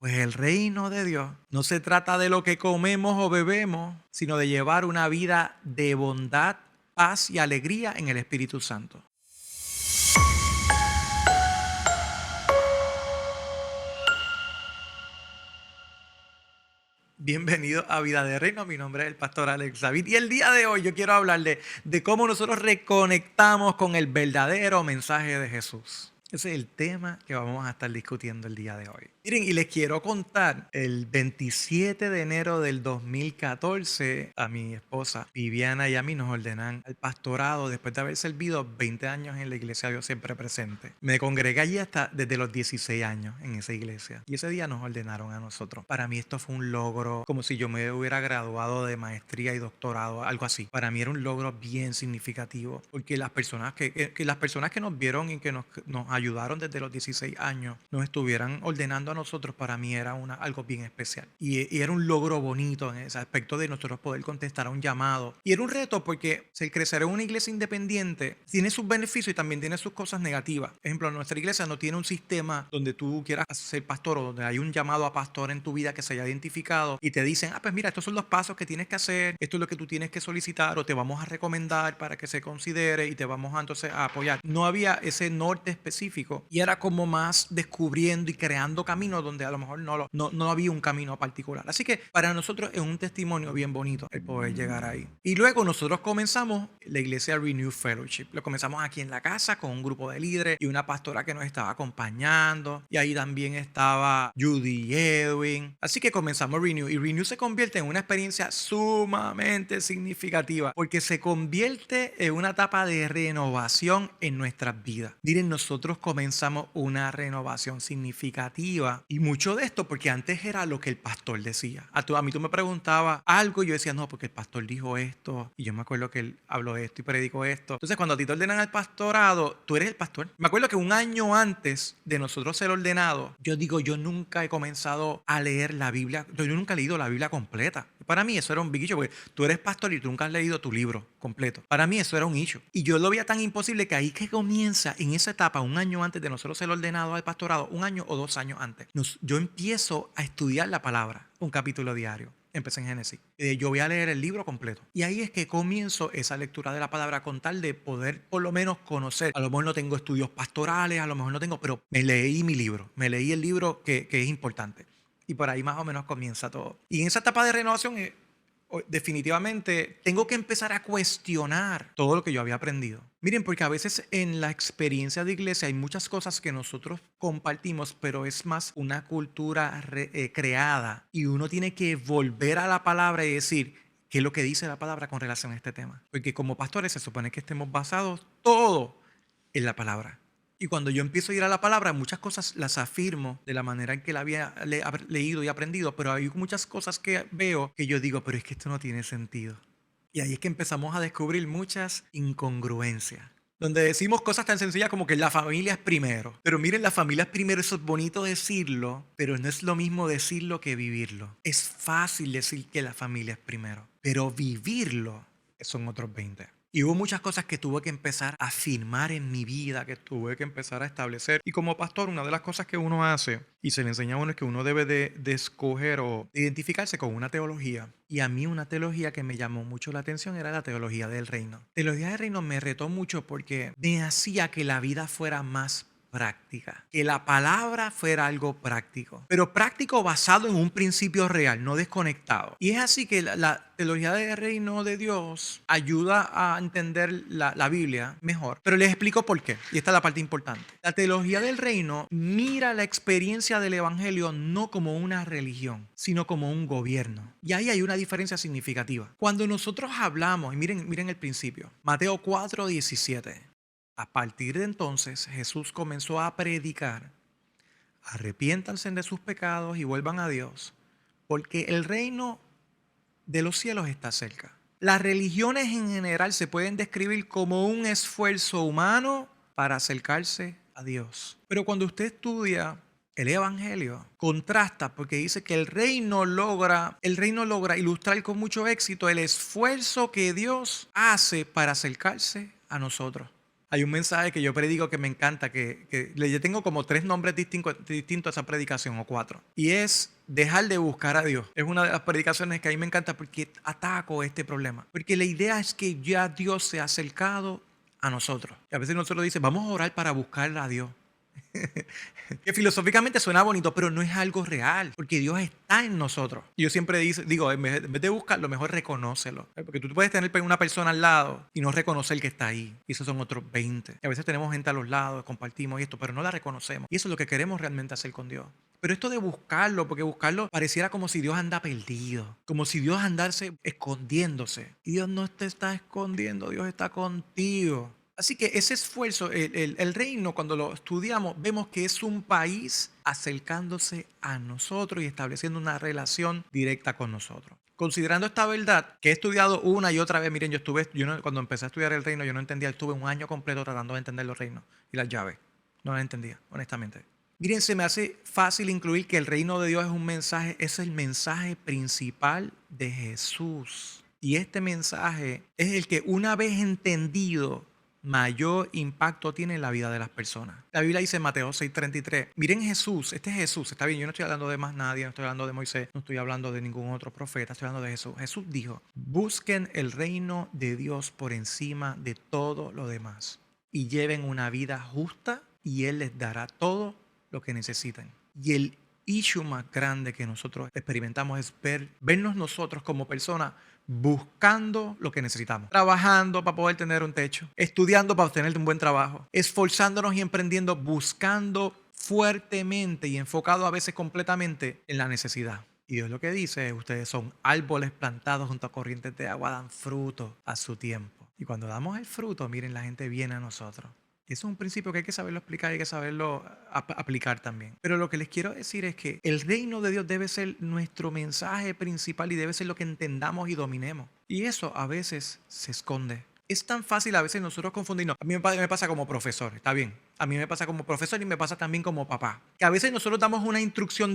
Pues el reino de Dios no se trata de lo que comemos o bebemos, sino de llevar una vida de bondad, paz y alegría en el Espíritu Santo. Bienvenido a Vida de Reino, mi nombre es el pastor Alex David y el día de hoy yo quiero hablarle de cómo nosotros reconectamos con el verdadero mensaje de Jesús. Ese es el tema que vamos a estar discutiendo el día de hoy. Miren, y les quiero contar, el 27 de enero del 2014 a mi esposa Viviana y a mí nos ordenan al pastorado después de haber servido 20 años en la iglesia Dios Siempre Presente. Me congregué allí hasta desde los 16 años en esa iglesia y ese día nos ordenaron a nosotros. Para mí esto fue un logro, como si yo me hubiera graduado de maestría y doctorado, algo así. Para mí era un logro bien significativo porque las personas que nos vieron y que nos ayudaron desde los 16 años nos estuvieran ordenando a nosotros, para mí era algo bien especial. Y era un logro bonito en ese aspecto de nosotros poder contestar a un llamado. Y era un reto porque el crecer en una iglesia independiente tiene sus beneficios y también tiene sus cosas negativas. Por ejemplo, nuestra iglesia no tiene un sistema donde tú quieras ser pastor o donde hay un llamado a pastor en tu vida que se haya identificado y te dicen, pues mira, estos son los pasos que tienes que hacer, esto es lo que tú tienes que solicitar o te vamos a recomendar para que se considere y te vamos a, entonces a apoyar. No había ese norte específico y era como más descubriendo y creando caminos donde a lo mejor no había un camino particular. Así que para nosotros es un testimonio bien bonito el poder llegar ahí. Y luego nosotros comenzamos la iglesia Renew Fellowship. Lo comenzamos aquí en la casa con un grupo de líderes y una pastora que nos estaba acompañando. Y ahí también estaba Judy y Edwin. Así que comenzamos Renew. Y Renew se convierte en una experiencia sumamente significativa porque se convierte en una etapa de renovación en nuestras vidas. Miren, nosotros comenzamos una renovación significativa y mucho de esto porque antes era lo que el pastor decía. A mí tú me preguntabas algo y yo decía, no, porque el pastor dijo esto y yo me acuerdo que él habló de esto y predicó esto. Entonces cuando a ti te ordenan al pastorado, tú eres el pastor. Me acuerdo que un año antes de nosotros ser ordenados, yo nunca he comenzado a leer la Biblia, yo nunca he leído la Biblia completa. Para mí eso era un big issue porque tú eres pastor y tú nunca has leído tu libro completo. Para mí eso era un issue. Y yo lo veía tan imposible que ahí que comienza en esa etapa, un año antes de nosotros ser ordenados al pastorado, un año o 2 años antes, yo empiezo a estudiar la palabra, un capítulo diario. Empecé en Génesis. Yo voy a leer el libro completo. Y ahí es que comienzo esa lectura de la palabra con tal de poder por lo menos conocer. A lo mejor no tengo estudios pastorales, a lo mejor no tengo, pero me leí mi libro. Me leí el libro que es importante. Y por ahí más o menos comienza todo. Y en esa etapa de renovación definitivamente tengo que empezar a cuestionar todo lo que yo había aprendido. Miren, porque a veces en la experiencia de iglesia hay muchas cosas que nosotros compartimos, pero es más una cultura creada y uno tiene que volver a la palabra y decir qué es lo que dice la palabra con relación a este tema. Porque como pastores se supone que estemos basados todo en la palabra. Y cuando yo empiezo a ir a la palabra, muchas cosas las afirmo de la manera en que la había leído y aprendido, pero hay muchas cosas que veo que yo digo, pero es que esto no tiene sentido. Y ahí es que empezamos a descubrir muchas incongruencias. Donde decimos cosas tan sencillas como que la familia es primero. Pero miren, la familia es primero, eso es bonito decirlo, pero no es lo mismo decirlo que vivirlo. Es fácil decir que la familia es primero, pero vivirlo son otros 20. Y hubo muchas cosas que tuve que empezar a afirmar en mi vida, que tuve que empezar a establecer. Y como pastor, una de las cosas que uno hace y se le enseña a uno es que uno debe de escoger o identificarse con una teología. Y a mí una teología que me llamó mucho la atención era la teología del reino. La teología del reino me retó mucho porque me hacía que la vida fuera más práctica, que la palabra fuera algo práctico, pero práctico basado en un principio real, no desconectado. Y es así que la teología del reino de Dios ayuda a entender la Biblia mejor, pero les explico por qué, y esta es la parte importante. La teología del reino mira la experiencia del evangelio no como una religión, sino como un gobierno. Y ahí hay una diferencia significativa. Cuando nosotros hablamos, y miren el principio, Mateo 4:17. A partir de entonces, Jesús comenzó a predicar: arrepiéntanse de sus pecados y vuelvan a Dios, porque el reino de los cielos está cerca. Las religiones en general se pueden describir como un esfuerzo humano para acercarse a Dios. Pero cuando usted estudia el Evangelio, contrasta porque dice que el reino logra ilustrar con mucho éxito el esfuerzo que Dios hace para acercarse a nosotros. Hay un mensaje que yo predico que me encanta, yo tengo como 3 nombres distintos a esa predicación, o 4. Y es dejar de buscar a Dios. Es una de las predicaciones que a mí me encanta porque ataco este problema. Porque la idea es que ya Dios se ha acercado a nosotros. Y a veces nosotros decimos, vamos a orar para buscar a Dios. Que filosóficamente suena bonito, pero no es algo real, porque Dios está en nosotros. Y yo siempre digo, en vez de buscarlo, mejor reconócelo. Porque tú puedes tener una persona al lado y no reconocer que está ahí. Y esos son otros 20. Y a veces tenemos gente a los lados, compartimos esto, pero no la reconocemos. Y eso es lo que queremos realmente hacer con Dios. Pero esto de buscarlo, porque buscarlo pareciera como si Dios anda perdido, como si Dios andase escondiéndose. Y Dios no te está escondiendo, Dios está contigo. Así que ese esfuerzo, el reino, cuando lo estudiamos, vemos que es un país acercándose a nosotros y estableciendo una relación directa con nosotros. Considerando esta verdad, que he estudiado una y otra vez, miren, cuando empecé a estudiar el reino, yo no entendía, estuve un año completo tratando de entender los reinos y las llaves. No las entendía, honestamente. Miren, se me hace fácil incluir que el reino de Dios es un mensaje, es el mensaje principal de Jesús. Y este mensaje es el que, una vez entendido, mayor impacto tiene en la vida de las personas. La Biblia dice en Mateo 6:33, miren Jesús, este es Jesús, está bien, yo no estoy hablando de más nadie, no estoy hablando de Moisés, no estoy hablando de ningún otro profeta, estoy hablando de Jesús. Jesús dijo, busquen el reino de Dios por encima de todo lo demás y lleven una vida justa y Él les dará todo lo que necesiten. Y el issue más grande que nosotros experimentamos es vernos nosotros como personas buscando lo que necesitamos, trabajando para poder tener un techo, estudiando para obtener un buen trabajo, esforzándonos y emprendiendo, buscando fuertemente y enfocado a veces completamente en la necesidad. Y Dios lo que dice es, ustedes son árboles plantados junto a corrientes de agua, dan fruto a su tiempo. Y cuando damos el fruto, miren, la gente viene a nosotros. Eso es un principio que hay que saberlo explicar y hay que saberlo aplicar también. Pero lo que les quiero decir es que el reino de Dios debe ser nuestro mensaje principal y debe ser lo que entendamos y dominemos. Y eso a veces se esconde. Es tan fácil a veces nosotros confundirnos. A mí me pasa como profesor, está bien. A mí me pasa como profesor y me pasa también como papá. Que a veces nosotros damos una instrucción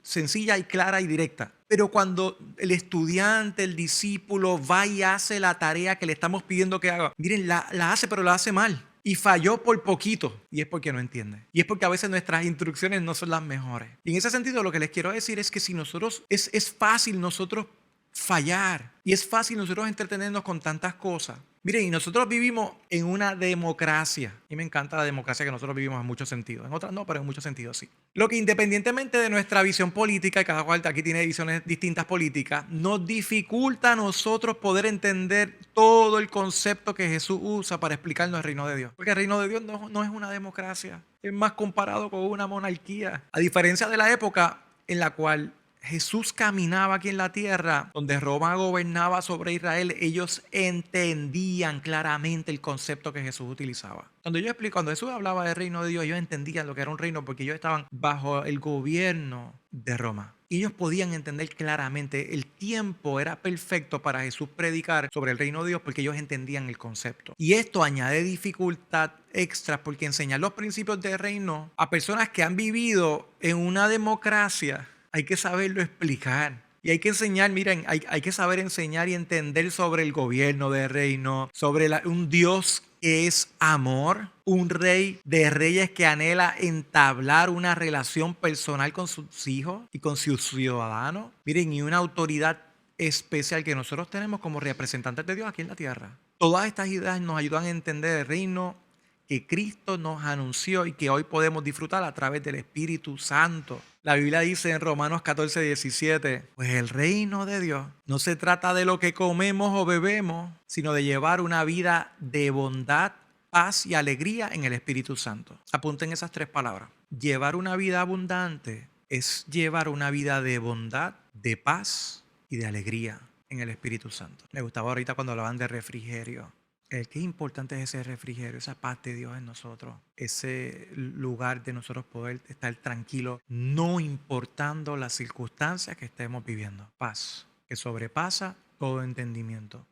sencilla y clara y directa. Pero cuando el estudiante, el discípulo va y hace la tarea que le estamos pidiendo que haga, miren, la hace, pero la hace mal. Y falló por poquito. Y es porque no entiende. Y es porque a veces nuestras instrucciones no son las mejores. Y en ese sentido lo que les quiero decir es que si nosotros, es fácil nosotros fallar. Y es fácil nosotros entretenernos con tantas cosas. Miren, y nosotros vivimos en una democracia. Y me encanta la democracia que nosotros vivimos en muchos sentidos. En otras no, pero en muchos sentidos sí. Lo que independientemente de nuestra visión política, y cada cual aquí tiene visiones distintas políticas, nos dificulta a nosotros poder entender todo el concepto que Jesús usa para explicarnos el reino de Dios. Porque el reino de Dios no es una democracia. Es más comparado con una monarquía. A diferencia de la época en la cual Jesús caminaba aquí en la tierra, donde Roma gobernaba sobre Israel, ellos entendían claramente el concepto que Jesús utilizaba. Cuando Jesús hablaba del reino de Dios, ellos entendían lo que era un reino porque ellos estaban bajo el gobierno de Roma. Y ellos podían entender claramente, el tiempo era perfecto para Jesús predicar sobre el reino de Dios porque ellos entendían el concepto. Y esto añade dificultad extra porque enseñar los principios del reino a personas que han vivido en una democracia, hay que saberlo explicar. Y hay que enseñar, miren, hay que saber enseñar y entender sobre el gobierno del reino, sobre un Dios que es amor, un rey de reyes que anhela entablar una relación personal con sus hijos y con sus ciudadanos. Miren, y una autoridad especial que nosotros tenemos como representantes de Dios aquí en la tierra. Todas estas ideas nos ayudan a entender el reino que Cristo nos anunció y que hoy podemos disfrutar a través del Espíritu Santo. La Biblia dice en Romanos 14:17, pues el reino de Dios no se trata de lo que comemos o bebemos, sino de llevar una vida de bondad, paz y alegría en el Espíritu Santo. Apunten esas 3 palabras. Llevar una vida abundante es llevar una vida de bondad, de paz y de alegría en el Espíritu Santo. Me gustaba ahorita cuando hablaban de refrigerio. Qué importante es ese refrigerio, esa paz de Dios en nosotros, ese lugar de nosotros poder estar tranquilos, no importando las circunstancias que estemos viviendo. Paz, que sobrepasa todo entendimiento.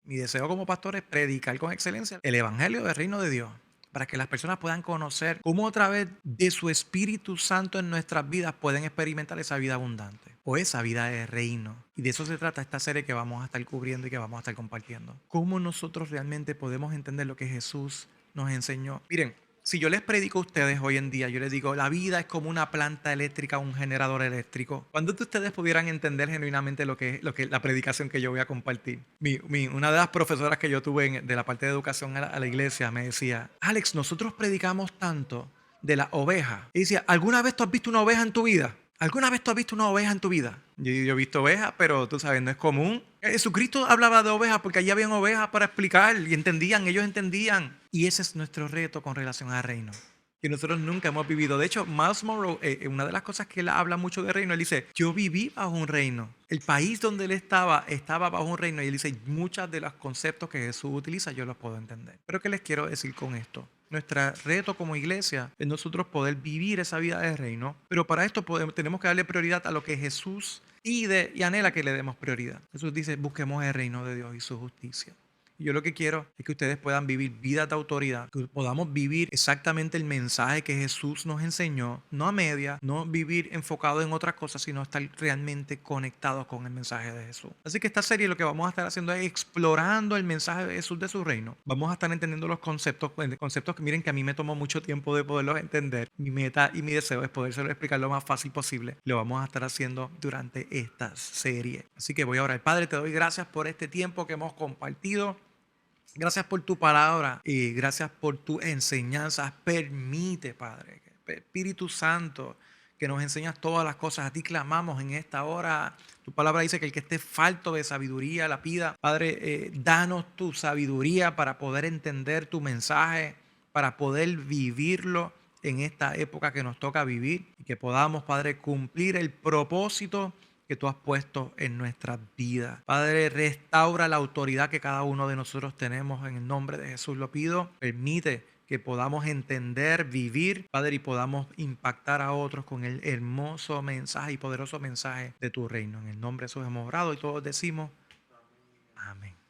Mi deseo como pastor es predicar con excelencia el evangelio del reino de Dios, para que las personas puedan conocer cómo a través de su Espíritu Santo en nuestras vidas pueden experimentar esa vida abundante o esa vida de reino. Y de eso se trata esta serie que vamos a estar cubriendo y que vamos a estar compartiendo. Cómo nosotros realmente podemos entender lo que Jesús nos enseñó. Miren, si yo les predico a ustedes hoy en día, yo les digo, la vida es como una planta eléctrica, un generador eléctrico. ¿Cuándo ustedes pudieran entender genuinamente lo que la predicación que yo voy a compartir? Una de las profesoras que yo tuve de la parte de educación a la iglesia me decía, Alex, nosotros predicamos tanto de la oveja. Y decía, ¿alguna vez tú has visto una oveja en tu vida? ¿Alguna vez tú has visto una oveja en tu vida? Yo he visto ovejas, pero tú sabes, no es común. Jesucristo hablaba de ovejas porque allí habían ovejas para explicar y entendían, ellos entendían. Y ese es nuestro reto con relación al reino, que nosotros nunca hemos vivido. De hecho, Miles Monroe, una de las cosas que él habla mucho de reino, él dice, yo viví bajo un reino. El país donde él estaba bajo un reino. Y él dice, muchos de los conceptos que Jesús utiliza yo los puedo entender. Pero ¿qué les quiero decir con esto? Nuestro reto como iglesia es nosotros poder vivir esa vida de reino, pero para esto tenemos que darle prioridad a lo que Jesús pide y anhela que le demos prioridad. Jesús dice, busquemos el reino de Dios y su justicia. Y yo lo que quiero es que ustedes puedan vivir vidas de autoridad, que podamos vivir exactamente el mensaje que Jesús nos enseñó, no a media, no vivir enfocado en otras cosas, sino estar realmente conectados con el mensaje de Jesús. Así que esta serie lo que vamos a estar haciendo es explorando el mensaje de Jesús de su reino. Vamos a estar entendiendo los conceptos que miren que a mí me tomó mucho tiempo de poderlos entender. Mi meta y mi deseo es podérselo explicar lo más fácil posible. Lo vamos a estar haciendo durante esta serie. Así que voy a orar. Padre, te doy gracias por este tiempo que hemos compartido. Gracias por tu palabra y gracias por tus enseñanzas. Permite, Padre, Espíritu Santo, que nos enseñas todas las cosas. A ti clamamos en esta hora. Tu palabra dice que el que esté falto de sabiduría la pida. Padre, danos tu sabiduría para poder entender tu mensaje, para poder vivirlo en esta época que nos toca vivir y que podamos, Padre, cumplir el propósito que tú has puesto en nuestras vidas. Padre, restaura la autoridad que cada uno de nosotros tenemos. En el nombre de Jesús lo pido. Permite que podamos entender, vivir, Padre, y podamos impactar a otros con el hermoso mensaje y poderoso mensaje de tu reino. En el nombre de Jesús hemos orado y todos decimos amén.